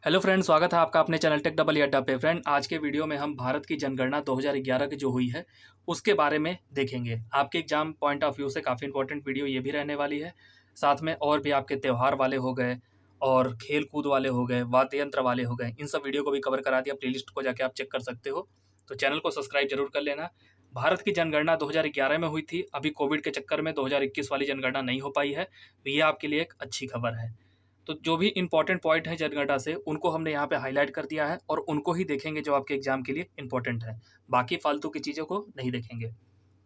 Hello friend, स्वागत है आपका अपने चैनल टेक डबल अड्डा पे। फ्रेंड, आज के वीडियो में हम भारत की जनगणना 2011 की जो हुई है उसके बारे में देखेंगे। आपके एग्जाम पॉइंट ऑफ व्यू से काफ़ी इंपॉर्टेंट वीडियो ये भी रहने वाली है। साथ में और भी आपके त्यौहार वाले हो गए और खेल कूद वाले हो गए, वाद्य यंत्र वाले हो गए, इन सब वीडियो को भी कवर करा दिया। प्लेलिस्ट को जाके आप चेक कर सकते हो, तो चैनल को सब्सक्राइब जरूर कर लेना। भारत की जनगणना 2011 में हुई थी। अभी कोविड के चक्कर में 2021 वाली जनगणना नहीं हो पाई है, तो ये आपके लिए एक अच्छी खबर है। तो जो भी इंपॉर्टेंट पॉइंट है जनगणना से, उनको हमने यहाँ पे हाईलाइट कर दिया है और उनको ही देखेंगे जो आपके एग्जाम के लिए इंपॉर्टेंट है। बाकी फालतू की चीज़ों को नहीं देखेंगे।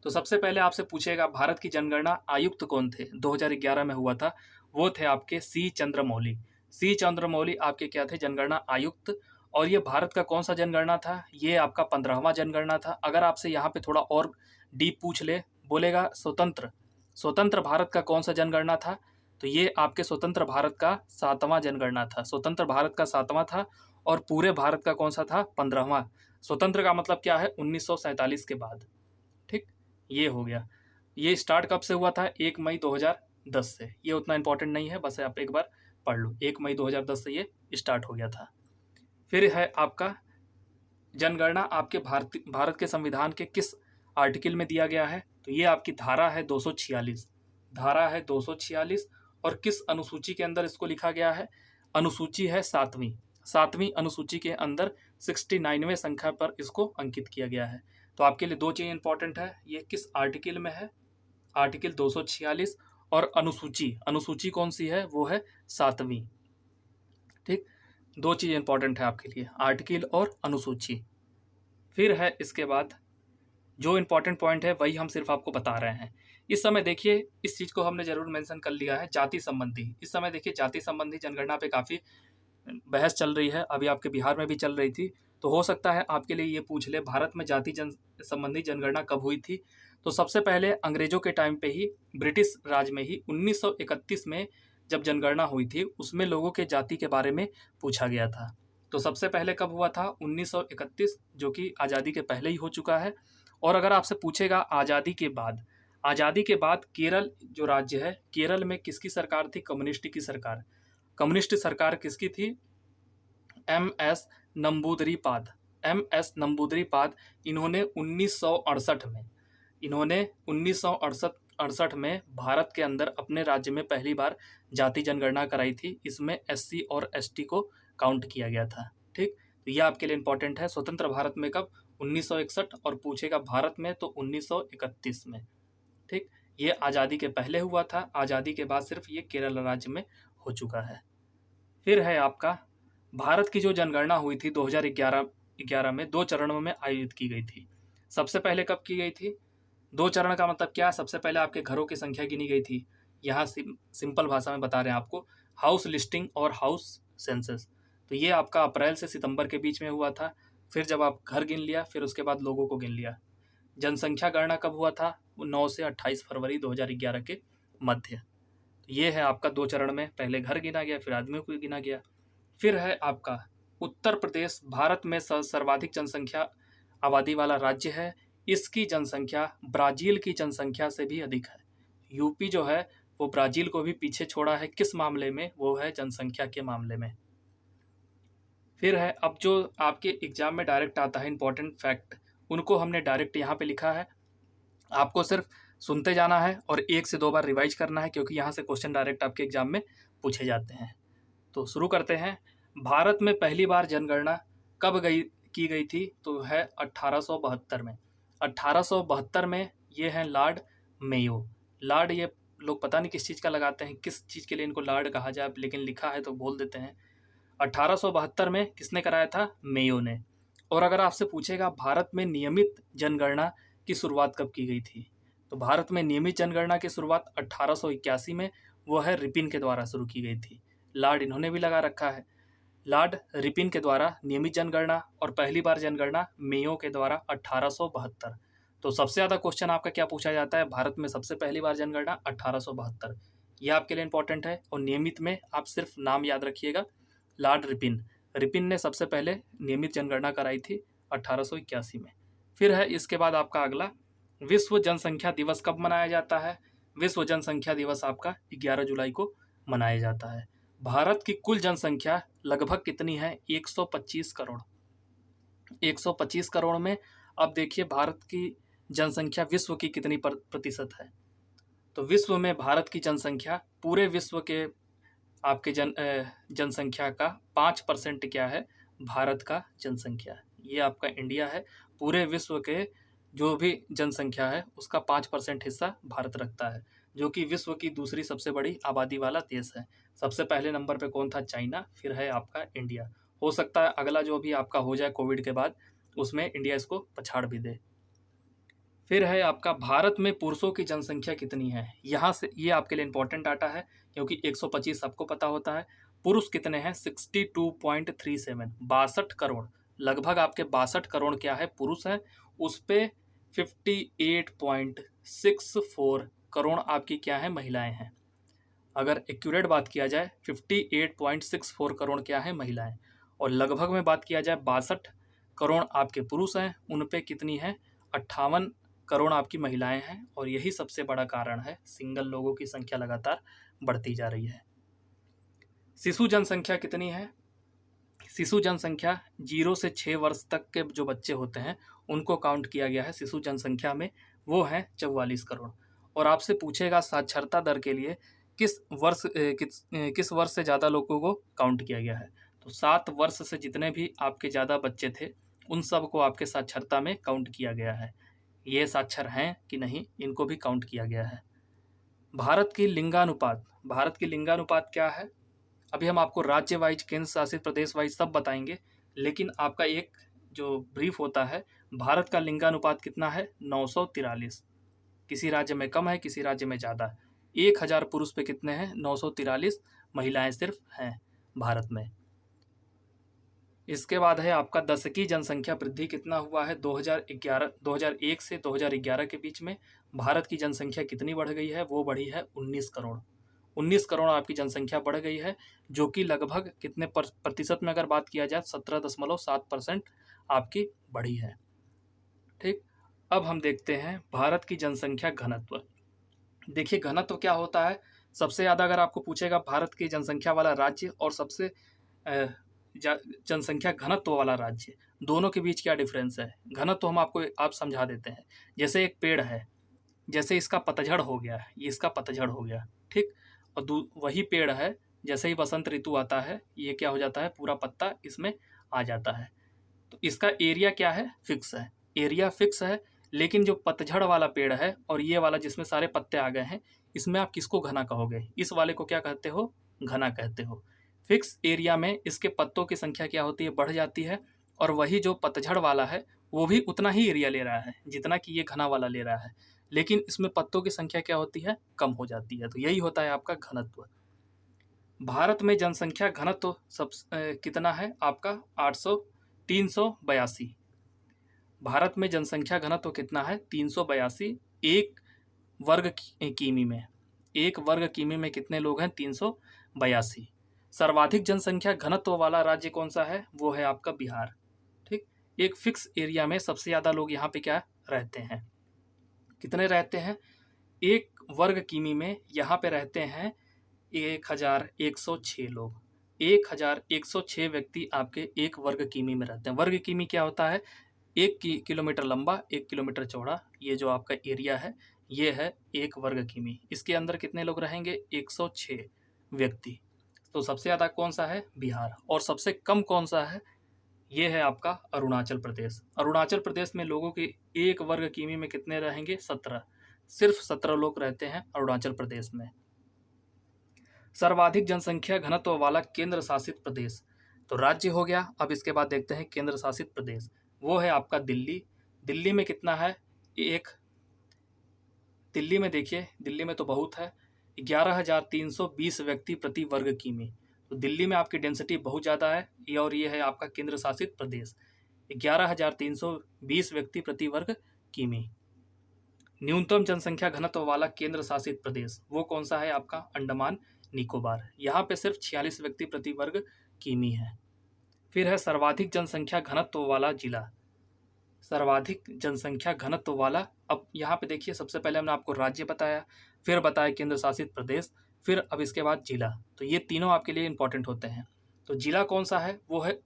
तो सबसे पहले आपसे पूछेगा, भारत की जनगणना आयुक्त कौन थे? 2011 में हुआ था, वो थे आपके सी चंद्रमौली। सी चंद्रमौली आपके क्या थे? जनगणना आयुक्त। और ये भारत का कौन सा जनगणना था? ये आपका 15वां जनगणना था। अगर आपसे यहाँ पे थोड़ा और डीप पूछ ले, बोलेगा स्वतंत्र स्वतंत्र भारत का कौन सा जनगणना था, तो ये आपके स्वतंत्र भारत का 7वां जनगणना था। स्वतंत्र भारत का 7वां था। और पूरे भारत का कौन सा था? 15वां। स्वतंत्र का मतलब क्या है? 1947 के बाद। ठीक, ये हो गया। ये स्टार्ट कब से हुआ था? 1 मई 2010 से। ये उतना इंपॉर्टेंट नहीं है, बस आप एक बार पढ़ लो। 1 मई 2010 से ये स्टार्ट हो गया था। फिर है आपका जनगणना आपके भारत के संविधान के किस आर्टिकल में दिया गया है? तो ये आपकी धारा है 246। धारा है 246। और किस अनुसूची के अंदर इसको लिखा गया है? अनुसूची है 7वीं। 7वीं अनुसूची के अंदर 69वें संख्या पर इसको अंकित किया गया है। तो आपके लिए दो चीज़ इंपॉर्टेंट है, ये किस आर्टिकल में है? आर्टिकल 246। और अनुसूची अनुसूची कौन सी है? वो है 7वीं। ठीक, दो चीज़ इंपॉर्टेंट है आपके लिए, आर्टिकल और अनुसूची। फिर है इसके बाद जो इंपॉर्टेंट पॉइंट है वही हम सिर्फ आपको बता रहे हैं। इस समय देखिए, इस चीज़ को हमने जरूर मेंशन कर लिया है, जाति संबंधी। इस समय देखिए, जाति संबंधी जनगणना पे काफ़ी बहस चल रही है, अभी आपके बिहार में भी चल रही थी। तो हो सकता है आपके लिए ये पूछ ले, भारत में जाति संबंधी जनगणना कब हुई थी? तो सबसे पहले अंग्रेजों के टाइम पे ही, ब्रिटिश राज में ही 1931 में जब जनगणना हुई थी, उसमें लोगों के जाति के बारे में पूछा गया था। तो सबसे पहले कब हुआ था? 1931, जो कि आज़ादी के पहले ही हो चुका है। और अगर आपसे पूछेगा आज़ादी के बाद, आज़ादी के बाद केरल जो राज्य है, केरल में किसकी सरकार थी? कम्युनिस्ट की सरकार। कम्युनिस्ट सरकार किसकी थी? एम एस नंबूदरीपाद। एम एस नंबूदरीपाद। इन्होंने 1968 में, इन्होंने 1968 में भारत के अंदर अपने राज्य में पहली बार जाति जनगणना कराई थी। इसमें एससी और एसटी को काउंट किया गया था। ठीक, तो यह आपके लिए इंपॉर्टेंट है। स्वतंत्र भारत में कब? 1961। और पूछेगा भारत में, तो 1931 में। ठीक, ये आज़ादी के पहले हुआ था, आज़ादी के बाद सिर्फ ये केरल राज्य में हो चुका है। फिर है आपका भारत की जो जनगणना हुई थी 2011 में, 2 चरणों में आयोजित की गई थी। सबसे पहले कब की गई थी? 2 चरण का मतलब क्या? सबसे पहले आपके घरों की संख्या गिनी गई थी। यहाँ सिंपल भाषा में बता रहे हैं आपको, हाउस लिस्टिंग और हाउस सेंसस। तो ये आपका अप्रैल से सितंबर के बीच में हुआ था। फिर जब आप घर गिन लिया, फिर उसके बाद लोगों को गिन लिया। जनसंख्या गणना कब हुआ था? वो 9 से 28 फरवरी 2011 के मध्य। ये है आपका 2 चरण में, पहले घर गिना गया, फिर आदमियों को गिना गया। फिर है आपका उत्तर प्रदेश, भारत में सर्वाधिक जनसंख्या आबादी वाला राज्य है। इसकी जनसंख्या ब्राज़ील की जनसंख्या से भी अधिक है। यूपी जो है वो ब्राज़ील को भी पीछे छोड़ा है। किस मामले में? वो है जनसंख्या के मामले में। फिर है अब जो आपके एग्जाम में डायरेक्ट आता है इंपॉर्टेंट फैक्ट, उनको हमने डायरेक्ट यहाँ पे लिखा है। आपको सिर्फ सुनते जाना है और 1 से 2 बार रिवाइज करना है, क्योंकि यहाँ से क्वेश्चन डायरेक्ट आपके एग्जाम में पूछे जाते हैं। तो शुरू करते हैं। भारत में पहली बार जनगणना कब की गई थी? तो है 1872 में। 1872 में। ये हैं लॉर्ड मेयो। लॉर्ड, ये लोग पता नहीं किस चीज़ का लगाते हैं, किस चीज़ के लिए इनको लॉर्ड कहा जाए, लेकिन लिखा है तो बोल देते हैं। 1872 में किसने कराया था? मेयो ने। और अगर आपसे पूछेगा भारत में नियमित जनगणना की शुरुआत कब की गई थी, तो भारत में नियमित जनगणना की शुरुआत 1881 में, वो है रिपिन के द्वारा शुरू की गई थी। लॉर्ड इन्होंने भी लगा रखा है। लॉर्ड रिपिन के द्वारा नियमित जनगणना, और पहली बार जनगणना मेयो के द्वारा 1872। तो सबसे ज़्यादा क्वेश्चन आपका क्या पूछा जाता है? भारत में सबसे पहली बार जनगणना 1872। यह आपके लिए इंपॉर्टेंट है। और नियमित में आप सिर्फ नाम याद रखिएगा, लॉर्ड रिपिन। रिपिन ने सबसे पहले नियमित जनगणना कराई थी 1881 में। फिर है इसके बाद आपका अगला, विश्व जनसंख्या दिवस कब मनाया जाता है? विश्व जनसंख्या दिवस आपका 11 जुलाई को मनाया जाता है। भारत की कुल जनसंख्या लगभग कितनी है? 125 करोड़। 125 करोड़ में अब देखिए भारत की जनसंख्या विश्व की कितनी प्रतिशत है? तो विश्व में भारत की जनसंख्या पूरे विश्व के आपके जनसंख्या का 5% क्या है? भारत का जनसंख्या। ये आपका इंडिया है। पूरे विश्व के जो भी जनसंख्या है उसका 5% हिस्सा भारत रखता है, जो कि विश्व की दूसरी सबसे बड़ी आबादी वाला देश है। सबसे पहले नंबर पे कौन था? चाइना, फिर है आपका इंडिया। हो सकता है अगला जो भी आपका हो जाए कोविड के बाद उसमें इंडिया इसको पछाड़ भी दे। फिर है आपका भारत में पुरुषों की जनसंख्या कितनी है? यहाँ से ये आपके लिए इंपॉर्टेंट डाटा है क्योंकि 125 सबको पता होता है। पुरुष कितने हैं? 62.37, 62 करोड़। लगभग आपके 62 करोड़ क्या है? पुरुष है। उस पे 58.64 करोड़ आपकी क्या है? महिलाएं हैं। अगर एक्यूरेट बात किया जाए 58.64 करोड़ क्या है? महिलाएं। और लगभग में बात किया जाए 62 करोड़ आपके पुरुष हैं, उन पे कितनी है? 58 करोड़ आपकी महिलाएं हैं। और यही सबसे बड़ा कारण है सिंगल लोगों की संख्या लगातार बढ़ती जा रही है। शिशु जनसंख्या कितनी है? शिशु जनसंख्या 0 से 6 वर्ष तक के जो बच्चे होते हैं उनको काउंट किया गया है शिशु जनसंख्या में, वो है 44 करोड़। और आपसे पूछेगा साक्षरता दर के लिए किस वर्ष से ज़्यादा लोगों को काउंट किया गया है? तो 7 वर्ष से जितने भी आपके ज़्यादा बच्चे थे उन सब को आपके साक्षरता में काउंट किया गया है। ये साक्षर हैं कि नहीं, इनको भी काउंट किया गया है। भारत की लिंगानुपात क्या है? अभी हम आपको राज्य वाइज, केंद्र शासित प्रदेश वाइज सब बताएंगे, लेकिन आपका एक जो ब्रीफ होता है, भारत का लिंगानुपात कितना है? 943। किसी राज्य में कम है, किसी राज्य में ज़्यादा। 1000 पुरुष पे कितने हैं? 943 महिलाएं सिर्फ हैं भारत में। इसके बाद है आपका दशकीय जनसंख्या वृद्धि कितना हुआ है? 2001 से 2011 के बीच में भारत की जनसंख्या कितनी बढ़ गई है? वो बढ़ी है 19 करोड़। 19 करोड़ आपकी जनसंख्या बढ़ गई है, जो कि लगभग कितने प्रतिशत में अगर बात किया जाए 17.7% आपकी बढ़ी है। ठीक, अब हम देखते हैं भारत की जनसंख्या घनत्व। देखिए घनत्व क्या होता है? सबसे ज़्यादा अगर आपको पूछेगा भारत की जनसंख्या वाला राज्य और सबसे जनसंख्या घनत्व वाला राज्य, दोनों के बीच क्या डिफरेंस है? घनत्व हम आप समझा देते हैं। जैसे एक पेड़ है, जैसे इसका पतझड़ हो गया, ये इसका पतझड़ हो गया, ठीक, और वही पेड़ है, जैसे ही बसंत ऋतु आता है ये क्या हो जाता है? पूरा पत्ता इसमें आ जाता है। तो इसका एरिया क्या है? फिक्स है। एरिया फिक्स है, लेकिन जो पतझड़ वाला पेड़ है और ये वाला जिसमें सारे पत्ते आ गए हैं, इसमें आप किसको घना कहोगे? इस वाले को क्या कहते हो? घना कहते हो। फिक्स एरिया में इसके पत्तों की संख्या क्या होती है? बढ़ जाती है। और वही जो पतझड़ वाला है वो भी उतना ही एरिया ले रहा है जितना कि ये घना वाला ले रहा है, लेकिन इसमें पत्तों की संख्या क्या होती है? कम हो जाती है। तो यही होता है आपका घनत्व। भारत में जनसंख्या घनत्व कितना है आपका? 382। भारत में जनसंख्या घनत्व कितना है? 382 एक वर्ग किमी में। एक वर्ग किमी में कितने लोग हैं? 382। सर्वाधिक जनसंख्या घनत्व वाला राज्य कौन सा है? वो है आपका बिहार। ठीक, एक फिक्स एरिया में सबसे ज़्यादा लोग यहाँ पे क्या रहते हैं? कितने रहते हैं? एक वर्ग किमी में यहाँ पे रहते हैं 1106 लोग। 1106 व्यक्ति आपके एक वर्ग किमी में रहते हैं। वर्ग किमी क्या होता है? 1 किलोमीटर लंबा, 1 किलोमीटर चौड़ा। ये जो आपका एरिया है ये है 1 वर्ग किमी। इसके अंदर कितने लोग रहेंगे? 106 व्यक्ति। तो सबसे ज़्यादा कौन सा है? बिहार। और सबसे कम कौन सा है? ये है आपका अरुणाचल प्रदेश। अरुणाचल प्रदेश में लोगों के 1 वर्ग किमी में कितने रहेंगे? 17। सिर्फ 17 लोग रहते हैं अरुणाचल प्रदेश में। सर्वाधिक जनसंख्या घनत्व वाला केंद्र शासित प्रदेश, तो राज्य हो गया। अब इसके बाद देखते हैं केंद्र शासित प्रदेश, वो है आपका दिल्ली। दिल्ली में कितना है? दिल्ली में देखिए, दिल्ली में तो बहुत है, 11,320 व्यक्ति प्रति वर्ग किमी। तो दिल्ली में आपकी डेंसिटी बहुत ज़्यादा है। और ये है आपका केंद्र शासित प्रदेश, 11,320 व्यक्ति प्रति वर्ग किमी। न्यूनतम जनसंख्या घनत्व वाला केंद्र शासित प्रदेश वो कौन सा है? आपका अंडमान निकोबार। यहाँ पे सिर्फ 46 व्यक्ति प्रति वर्ग किमी है। फिर है सर्वाधिक जनसंख्या घनत्व वाला जिला। सर्वाधिक जनसंख्या घनत्व वाला, अब यहाँ पे देखिए सबसे पहले हमने आपको राज्य बताया, फिर बताया केंद्र शासित प्रदेश, फिर अब इसके बाद जिला। तो ये तीनों आपके लिए इंपॉर्टेंट होते हैं। तो जिला कौन सा है, वो है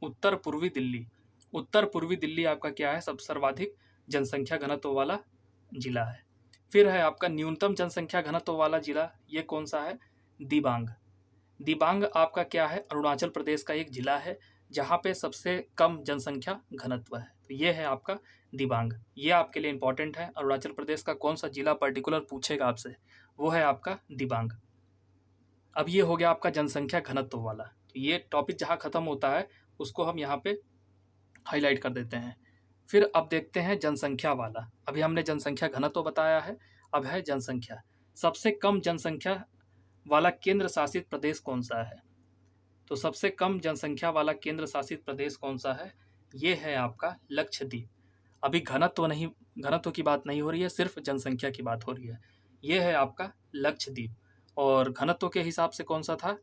उत्तर पूर्वी दिल्ली। उत्तर पूर्वी दिल्ली आपका क्या है, सब सर्वाधिक जनसंख्या घनत्व वाला जिला है। फिर है आपका न्यूनतम जनसंख्या घनत्व वाला जिला, ये कौन सा है, दिबांग। दिबांग आपका क्या है, अरुणाचल प्रदेश का एक जिला है जहाँ पे सबसे कम जनसंख्या घनत्व है। तो ये है आपका दिबांग, ये आपके लिए इंपॉर्टेंट है। अरुणाचल प्रदेश का कौन सा जिला पर्टिकुलर पूछेगा आपसे, वो है आपका दिबांग। अब ये हो गया आपका जनसंख्या घनत्व वाला। तो ये टॉपिक जहाँ खत्म होता है उसको हम यहाँ पे हाईलाइट कर देते हैं। फिर अब देखते हैं जनसंख्या वाला। अभी हमने जनसंख्या घनत्व बताया है, अब है जनसंख्या। सबसे कम जनसंख्या वाला केंद्र शासित प्रदेश कौन सा है, तो सबसे कम जनसंख्या वाला केंद्र शासित प्रदेश कौन सा है, ये है आपका लक्षद्वीप। अभी घनत्व नहीं, घनत्व की बात नहीं हो रही है, सिर्फ जनसंख्या की बात हो रही है। ये है आपका लक्षद्वीप। और घनत्व के हिसाब से कौन सा था,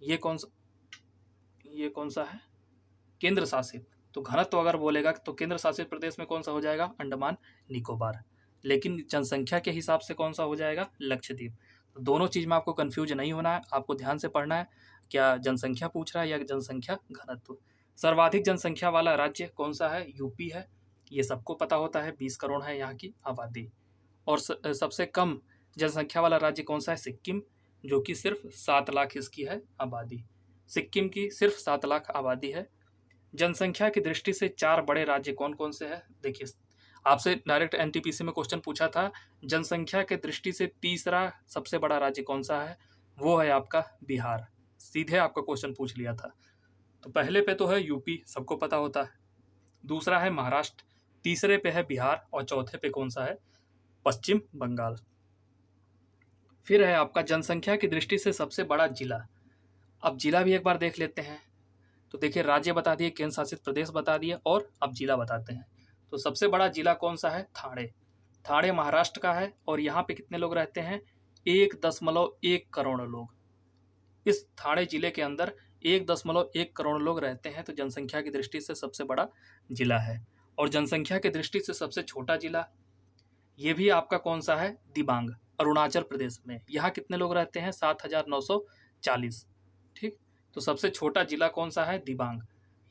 ये कौन सा है, केंद्र शासित। तो घनत्व अगर बोलेगा तो केंद्र शासित प्रदेश में कौन सा हो जाएगा, अंडमान निकोबार। लेकिन जनसंख्या के हिसाब से कौन सा हो जाएगा, लक्षद्वीप। तो दोनों चीज़ में आपको कंफ्यूज नहीं होना है, आपको ध्यान से पढ़ना है, क्या जनसंख्या पूछ रहा है या जनसंख्या घनत्व। सर्वाधिक जनसंख्या वाला राज्य कौन सा है, यूपी है, ये सबको पता होता है, 20 करोड़ है यहाँ की आबादी। और सबसे कम जनसंख्या वाला राज्य कौन सा है, सिक्किम, जो कि सिर्फ 7 लाख इसकी है आबादी। सिक्किम की सिर्फ 7 लाख आबादी है। जनसंख्या की दृष्टि से 4 बड़े राज्य कौन कौन से हैं, देखिए आपसे डायरेक्ट एनटीपीसी में क्वेश्चन पूछा था, जनसंख्या के दृष्टि से तीसरा सबसे बड़ा राज्य कौन सा है, वो है आपका बिहार। सीधे आपका क्वेश्चन पूछ लिया था। तो पहले पे तो है यूपी, सबको पता होता है, दूसरा है महाराष्ट्र, तीसरे पे है बिहार और चौथे पे कौन सा है, पश्चिम बंगाल। फिर है आपका जनसंख्या की दृष्टि से सबसे बड़ा जिला। अब जिला भी एक बार देख लेते हैं। तो देखिए राज्य बता दिए, केंद्र शासित प्रदेश बता दिए, और अब जिला बताते हैं। तो सबसे बड़ा जिला कौन सा है, ठाणे। ठाणे महाराष्ट्र का है और यहाँ पे कितने लोग रहते हैं, 1.1 करोड़ लोग। इस ठाणे जिले के अंदर 1.1 करोड़ लोग रहते हैं। तो जनसंख्या की दृष्टि से सबसे बड़ा जिला है। और जनसंख्या की दृष्टि से सबसे छोटा जिला, ये भी आपका कौन सा है, दिबांग, अरुणाचल प्रदेश में। यहाँ कितने लोग रहते हैं, 7,940। ठीक, तो सबसे छोटा जिला कौन सा है, दिबांग।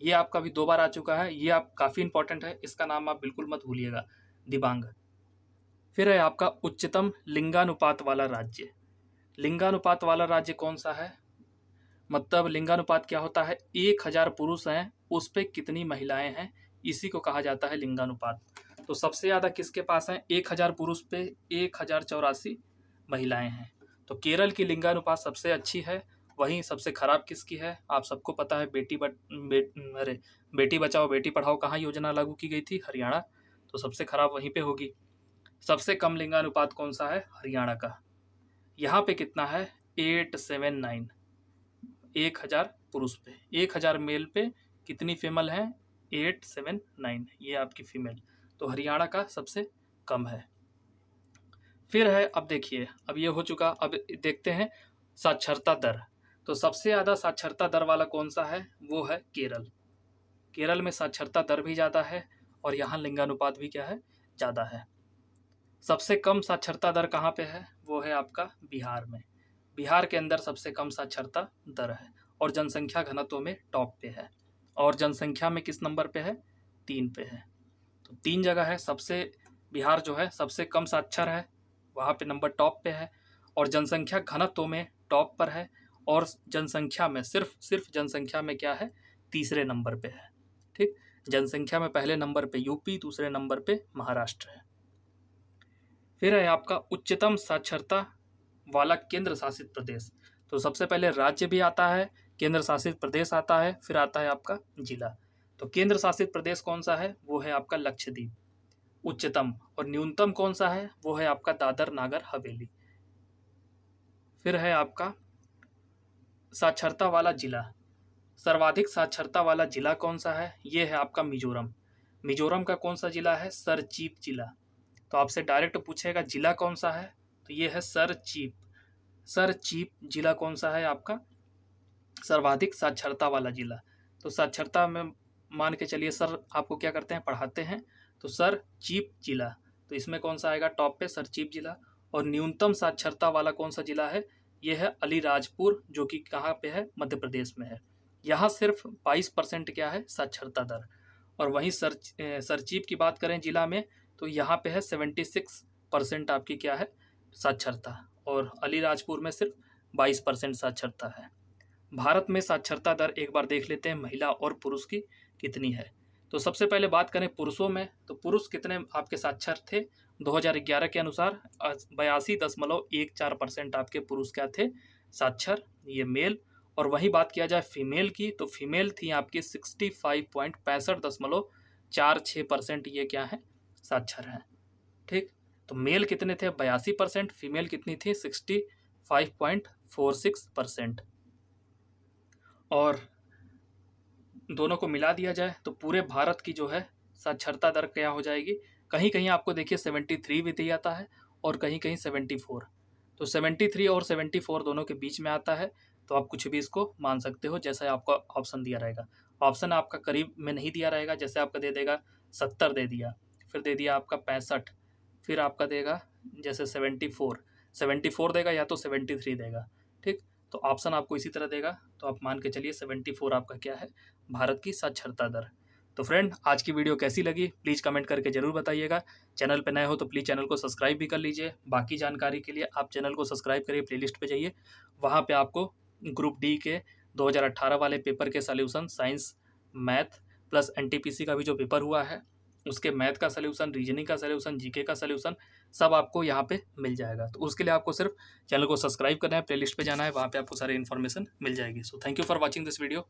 ये आपका भी 2 बार आ चुका है, ये आप काफ़ी इंपॉर्टेंट है, इसका नाम आप बिल्कुल मत भूलिएगा, दिबांग। फिर है आपका उच्चतम लिंगानुपात वाला राज्य। लिंगानुपात वाला राज्य कौन सा है, मतलब लिंगानुपात क्या होता है, 1000 पुरुष हैं उस पर कितनी महिलाएं हैं, इसी को कहा जाता है लिंगानुपात। तो सबसे ज़्यादा किसके पास है, 1000 पुरुष पे 1084 महिलाएं हैं। तो केरल की लिंगानुपात सबसे अच्छी है, वहीं सबसे खराब किसकी है, आप सबको पता है, बेटी बचाओ बेटी पढ़ाओ कहाँ योजना लागू की गई थी, हरियाणा। तो सबसे खराब वहीं पे होगी। सबसे कम लिंगानुपात कौन सा है, हरियाणा का। यहाँ पे कितना है, 879, 1000 पुरुष पे 1000 मेल पे कितनी फीमेल है, 879, ये आपकी फीमेल। तो हरियाणा का सबसे कम है। फिर है, अब देखिए, अब ये हो चुका, अब देखते हैं साक्षरता दर। तो सबसे ज़्यादा साक्षरता दर वाला कौन सा है, वो है केरल। केरल में साक्षरता दर भी ज़्यादा है और यहाँ लिंगानुपात भी क्या है, ज़्यादा है। सबसे कम साक्षरता दर कहाँ पे है, वो है आपका बिहार में। बिहार के अंदर सबसे कम साक्षरता दर है और जनसंख्या घनत्व में टॉप पे है। और जनसंख्या में किस नंबर पे है, 3 पे है। तो 3 जगह है, सबसे बिहार जो है सबसे कम साक्षर है, वहाँ पे नंबर टॉप पे है। और जनसंख्या घनत्व में टॉप पर है। और जनसंख्या में सिर्फ जनसंख्या में क्या है, तीसरे नंबर पे है। ठीक, जनसंख्या में पहले नंबर पे यूपी, दूसरे नंबर पे महाराष्ट्र है। फिर है आपका उच्चतम साक्षरता वाला केंद्र शासित प्रदेश। तो सबसे पहले राज्य भी आता है, केंद्र शासित प्रदेश आता है, फिर आता है आपका जिला। तो केंद्र शासित प्रदेश कौन सा है, वो है आपका लक्षद्वीप उच्चतम। और न्यूनतम कौन सा है, वो है आपका दादर नागर हवेली। फिर है आपका साक्षरता वाला जिला। सर्वाधिक साक्षरता वाला जिला कौन सा है, ये है आपका मिजोरम। मिजोरम का कौन सा जिला है, सरचीप जिला। तो आपसे डायरेक्ट पूछेगा जिला कौन सा है, तो ये है सरचीप। सरचीप जिला कौन सा है आपका, सर्वाधिक साक्षरता वाला जिला। तो साक्षरता में मान के चलिए सर आपको क्या करते हैं, पढ़ाते हैं। तो सरचीप जिला, तो इसमें कौन सा आएगा, टॉप पे सरचीप जिला। और न्यूनतम साक्षरता वाला कौन सा जिला है, ये है अलीराजपुर, जो कि कहाँ पे है, मध्य प्रदेश में है। यहाँ सिर्फ 22% क्या है साक्षरता दर। और वहीं सरचीप की बात करें जिला में, तो यहाँ पे है 76% आपकी क्या है साक्षरता, और अलीराजपुर में सिर्फ 22% साक्षरता है। भारत में साक्षरता दर एक बार देख लेते हैं महिला और पुरुष की कितनी है। तो सबसे पहले बात करें पुरुषों में, तो पुरुष कितने आपके साक्षर थे 2011 के अनुसार 82.14% आपके पुरुष क्या थे साक्षर, ये मेल। और वही बात किया जाए फीमेल की, तो फीमेल थी आपकी 65.65.46%, ये क्या है साक्षर है। ठीक, तो मेल कितने थे 82%, फीमेल कितनी थी 65.46%। और दोनों को मिला दिया जाए तो पूरे भारत की जो है साक्षरता दर क्या हो जाएगी, कहीं कहीं आपको देखिए 73 भी दिया आता है और कहीं कहीं 74। तो 73 और 74 दोनों के बीच में आता है, तो आप कुछ भी इसको मान सकते हो, जैसा आपका ऑप्शन दिया रहेगा। ऑप्शन आपका करीब में नहीं दिया रहेगा, जैसे आपका दे देगा 70 दे दिया, फिर दे दिया आपका 65, फिर आपका देगा जैसे 74 देगा या तो 73 देगा। ठीक, तो ऑप्शन आपको इसी तरह देगा, तो आप मान के चलिए 74 आपका क्या है भारत की साक्षरता दर। तो फ्रेंड, आज की वीडियो कैसी लगी प्लीज़ कमेंट करके ज़रूर बताइएगा। चैनल पर नए हो तो प्लीज़ चैनल को सब्सक्राइब भी कर लीजिए। बाकी जानकारी के लिए आप चैनल को सब्सक्राइब करिए, प्लेलिस्ट पे जाइए, वहाँ पे आपको ग्रुप डी के 2018 वाले पेपर के solution, science math plus NTPC का भी जो पेपर हुआ है उसके मैथ का सलूशन, रीजनिंग का सलूशन, जीके का सलूशन, सब आपको यहाँ पे मिल जाएगा। तो उसके लिए आपको सिर्फ चैनल को सब्सक्राइब करना है, प्लेलिस्ट पे जाना है, वहाँ पे आपको सारी इन्फॉर्मेशन मिल जाएगी। So thank you for watching this video.